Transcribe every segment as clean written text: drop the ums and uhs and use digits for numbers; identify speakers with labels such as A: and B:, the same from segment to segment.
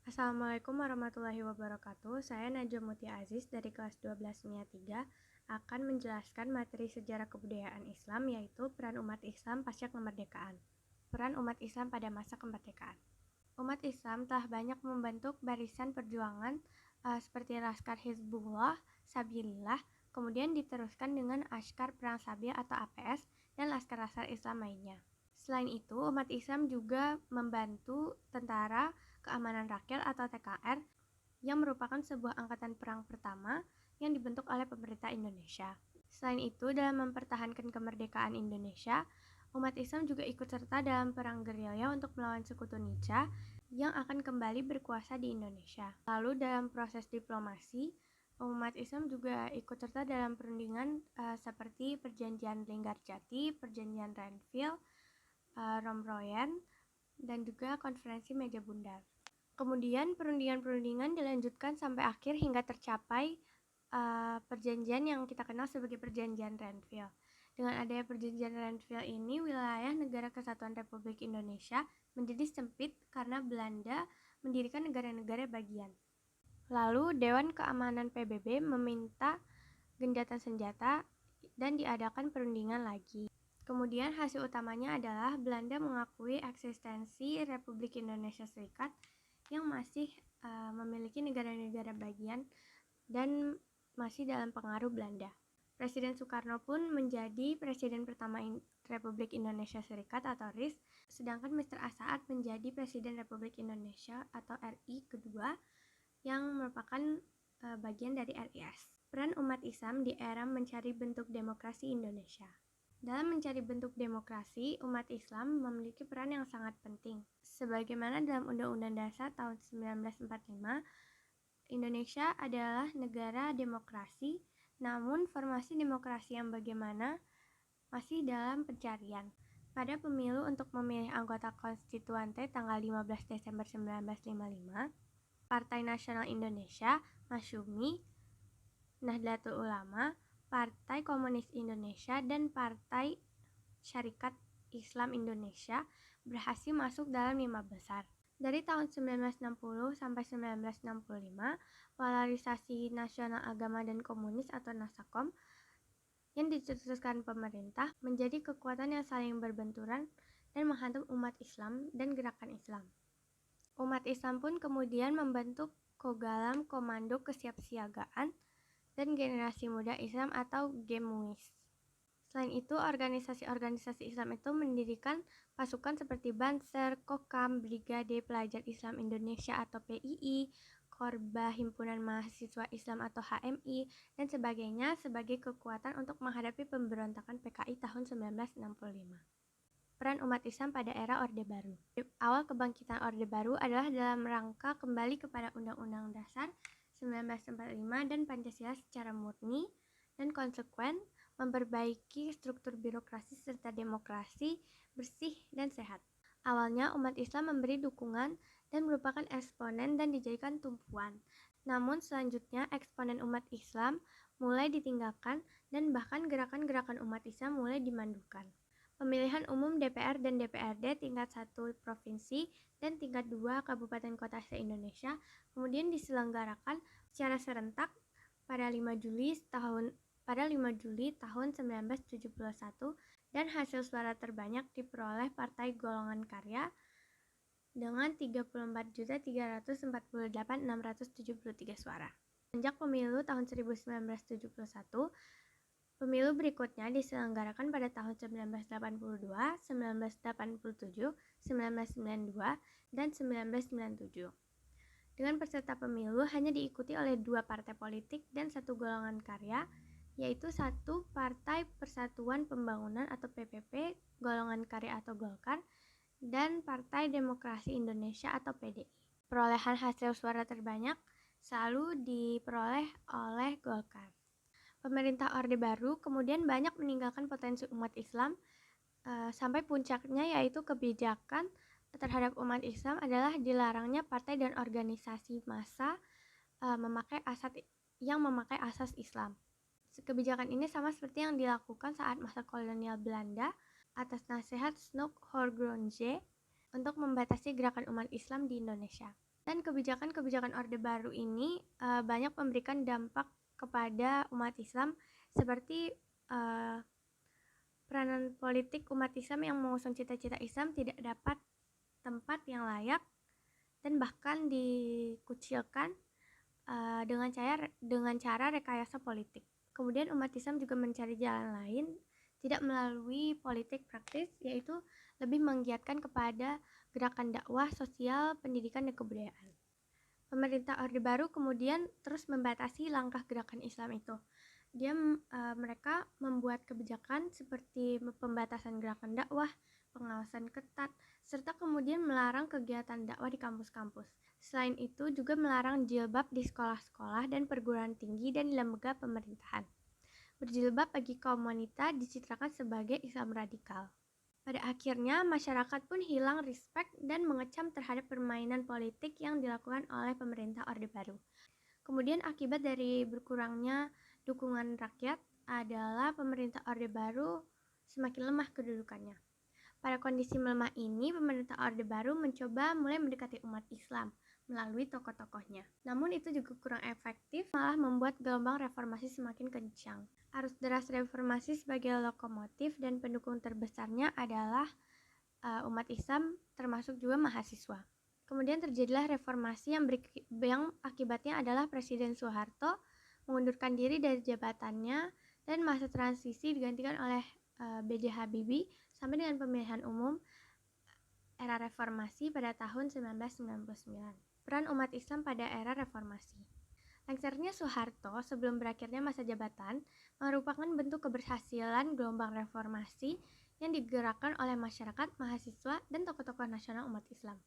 A: Assalamualaikum warahmatullahi wabarakatuh. Saya Najwa Mutia Aziz dari kelas 12 MIA 3 akan menjelaskan materi sejarah kebudayaan Islam, yaitu peran umat Islam pasca kemerdekaan. Peran umat Islam pada masa kemerdekaan. Umat Islam telah banyak membentuk barisan perjuangan seperti Laskar Hizbullah, Sabilillah, kemudian diteruskan dengan Askar Perang Sabil atau APS dan Laskar-Laskar Islam lainnya. Selain itu, umat Islam juga membantu Tentara Keamanan Rakyat atau TKR yang merupakan sebuah angkatan perang pertama yang dibentuk oleh pemerintah Indonesia. Selain itu, dalam mempertahankan kemerdekaan Indonesia, umat Islam juga ikut serta dalam perang gerilya untuk melawan sekutu Nica yang akan kembali berkuasa di Indonesia. Lalu dalam proses diplomasi, umat Islam juga ikut serta dalam perundingan seperti Perjanjian Linggarjati, Perjanjian Renville, Romroyen, dan juga Konferensi Meja Bundar. Kemudian perundingan-perundingan dilanjutkan sampai akhir hingga tercapai perjanjian yang kita kenal sebagai Perjanjian Renville. Dengan adanya Perjanjian Renville ini, wilayah Negara Kesatuan Republik Indonesia menjadi sempit karena Belanda mendirikan negara-negara bagian. Lalu Dewan Keamanan PBB meminta gencatan senjata dan diadakan perundingan lagi. Kemudian hasil utamanya adalah Belanda mengakui eksistensi Republik Indonesia Serikat yang masih memiliki negara-negara bagian dan masih dalam pengaruh Belanda. Presiden Soekarno pun menjadi presiden pertama Republik Indonesia Serikat atau RIS, sedangkan Mr. Asaat menjadi Presiden Republik Indonesia atau RI kedua yang merupakan bagian dari RIS. Peran umat Islam di era mencari bentuk demokrasi Indonesia. Dalam mencari bentuk demokrasi, umat Islam memiliki peran yang sangat penting. Sebagaimana dalam Undang-Undang Dasar tahun 1945, Indonesia adalah negara demokrasi, namun formasi demokrasi yang bagaimana masih dalam pencarian. Pada pemilu untuk memilih anggota konstituante tanggal 15 Desember 1955, Partai Nasional Indonesia, Masyumi, Nahdlatul Ulama, Partai Komunis Indonesia, dan Partai Syarikat Islam Indonesia berhasil masuk dalam 5 besar. Dari tahun 1960 sampai 1965, polarisasi nasional agama dan komunis atau Nasakom yang dicetuskan pemerintah menjadi kekuatan yang saling berbenturan dan menghantam umat Islam dan gerakan Islam. Umat Islam pun kemudian membentuk Kogalam Komando Kesiapsiagaan dan Generasi Muda Islam atau GEMUIS. Selain itu, organisasi-organisasi Islam itu mendirikan pasukan seperti Banser, Kokam, Brigade Pelajar Islam Indonesia atau PII, Korba Himpunan Mahasiswa Islam atau HMI, dan sebagainya sebagai kekuatan untuk menghadapi pemberontakan PKI tahun 1965. Peran umat Islam pada era Orde Baru. Awal kebangkitan Orde Baru adalah dalam rangka kembali kepada Undang-Undang Dasar 1945 dan Pancasila secara murni dan konsekuen, memperbaiki struktur birokrasi serta demokrasi bersih dan sehat. Awalnya umat Islam memberi dukungan dan merupakan eksponen dan dijadikan tumpuan. Namun selanjutnya eksponen umat Islam mulai ditinggalkan dan bahkan gerakan-gerakan umat Islam mulai dimandukan. Pemilihan umum DPR dan DPRD tingkat 1 provinsi dan tingkat 2 kabupaten kota se-Indonesia kemudian diselenggarakan secara serentak pada 5 Juli tahun 1971 dan hasil suara terbanyak diperoleh Partai Golongan Karya dengan 34.348.673 suara. Sejak pemilu tahun 1971, pemilu berikutnya diselenggarakan pada tahun 1982, 1987, 1992, dan 1997. Dengan peserta pemilu hanya diikuti oleh 2 partai politik dan 1 golongan karya, yaitu 1 Partai Persatuan Pembangunan atau PPP, golongan karya atau Golkar, dan Partai Demokrasi Indonesia atau PDI. Perolehan hasil suara terbanyak selalu diperoleh oleh Golkar. Pemerintah Orde Baru kemudian banyak meninggalkan potensi umat Islam sampai puncaknya yaitu kebijakan terhadap umat Islam adalah dilarangnya partai dan organisasi massa memakai asas Islam. Kebijakan ini sama seperti yang dilakukan saat masa kolonial Belanda atas nasihat Snoek Horgrondje untuk membatasi gerakan umat Islam di Indonesia. Dan kebijakan-kebijakan Orde Baru ini banyak memberikan dampak kepada umat Islam, seperti peranan politik umat Islam yang mengusung cita-cita Islam tidak dapat tempat yang layak dan bahkan dikucilkan dengan cara rekayasa politik. Kemudian umat Islam juga mencari jalan lain, tidak melalui politik praktis, yaitu lebih menggiatkan kepada gerakan dakwah, sosial, pendidikan, dan kebudayaan. Pemerintah Orde Baru kemudian terus membatasi langkah gerakan Islam itu. Mereka membuat kebijakan seperti pembatasan gerakan dakwah, pengawasan ketat, serta kemudian melarang kegiatan dakwah di kampus-kampus. Selain itu juga melarang jilbab di sekolah-sekolah dan perguruan tinggi dan di lembaga pemerintahan. Berjilbab bagi kaum wanita dicitrakan sebagai Islam radikal. Pada akhirnya, masyarakat pun hilang respek dan mengecam terhadap permainan politik yang dilakukan oleh pemerintah Orde Baru. Kemudian akibat dari berkurangnya dukungan rakyat adalah pemerintah Orde Baru semakin lemah kedudukannya. Pada kondisi melemah ini, pemerintah Orde Baru mencoba mulai mendekati umat Islam melalui tokoh-tokohnya. Namun itu juga kurang efektif, malah membuat gelombang reformasi semakin kencang. Arus deras reformasi sebagai lokomotif dan pendukung terbesarnya adalah umat Islam, termasuk juga mahasiswa. Kemudian terjadilah reformasi yang akibatnya adalah Presiden Soeharto mengundurkan diri dari jabatannya dan masa transisi digantikan oleh B.J. Habibie sampai dengan pemilihan umum era reformasi pada tahun 1999. Peran umat Islam pada era reformasi. Lengsernya Soeharto sebelum berakhirnya masa jabatan merupakan bentuk keberhasilan gelombang reformasi yang digerakkan oleh masyarakat, mahasiswa, dan tokoh-tokoh nasional umat Islam.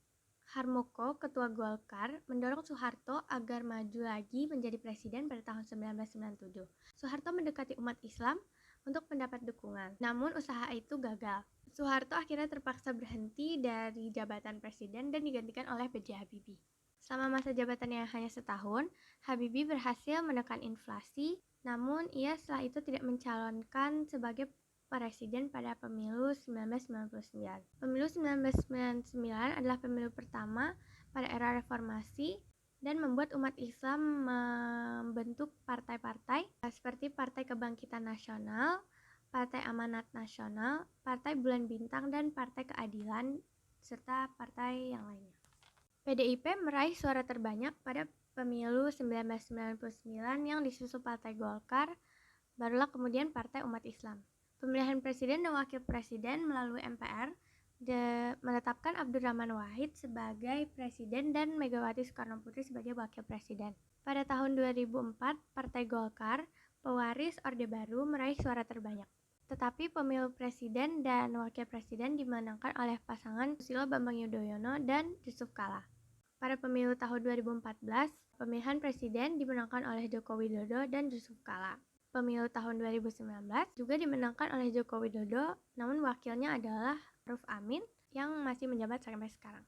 A: Harmoko, ketua Golkar, mendorong Soeharto agar maju lagi menjadi presiden pada tahun 1997. Soeharto mendekati umat Islam untuk mendapat dukungan, namun usaha itu gagal. Soeharto akhirnya terpaksa berhenti dari jabatan presiden dan digantikan oleh B.J. Habibie. Selama masa jabatannya hanya setahun, Habibie berhasil menekan inflasi, namun ia setelah itu tidak mencalonkan sebagai presiden pada pemilu 1999. Pemilu 1999 adalah pemilu pertama pada era reformasi dan membuat umat Islam membentuk partai-partai seperti Partai Kebangkitan Nasional, Partai Amanat Nasional, Partai Bulan Bintang, dan Partai Keadilan, serta partai yang lainnya. PDIP meraih suara terbanyak pada pemilu 1999 yang disusul Partai Golkar, barulah kemudian Partai Umat Islam. Pemilihan presiden dan wakil presiden melalui MPR menetapkan Abdurrahman Wahid sebagai presiden dan Megawati Soekarno Putri sebagai wakil presiden. Pada tahun 2004, Partai Golkar, pewaris Orde Baru, meraih suara terbanyak. Tetapi pemilu presiden dan wakil presiden dimenangkan oleh pasangan Susilo Bambang Yudhoyono dan Yusuf Kala. Pada pemilu tahun 2014, pemilihan presiden dimenangkan oleh Joko Widodo dan Yusuf Kala. Pemilu tahun 2019 juga dimenangkan oleh Joko Widodo, namun wakilnya adalah Ruf Amin yang masih menjabat sampai sekarang.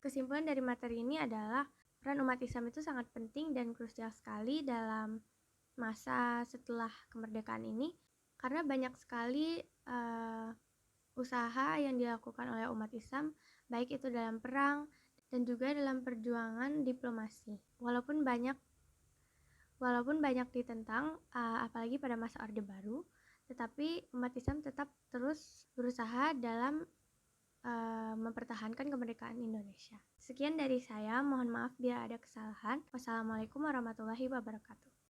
A: Kesimpulan dari materi ini adalah peran umat Islam itu sangat penting dan krusial sekali dalam masa setelah kemerdekaan ini, karena banyak sekali usaha yang dilakukan oleh umat Islam, baik itu dalam perang dan juga dalam perjuangan diplomasi. Walaupun banyak ditentang, apalagi pada masa Orde Baru, tetapi umat Islam tetap terus berusaha dalam mempertahankan kemerdekaan Indonesia. Sekian dari saya, mohon maaf bila ada kesalahan. Wassalamualaikum warahmatullahi wabarakatuh.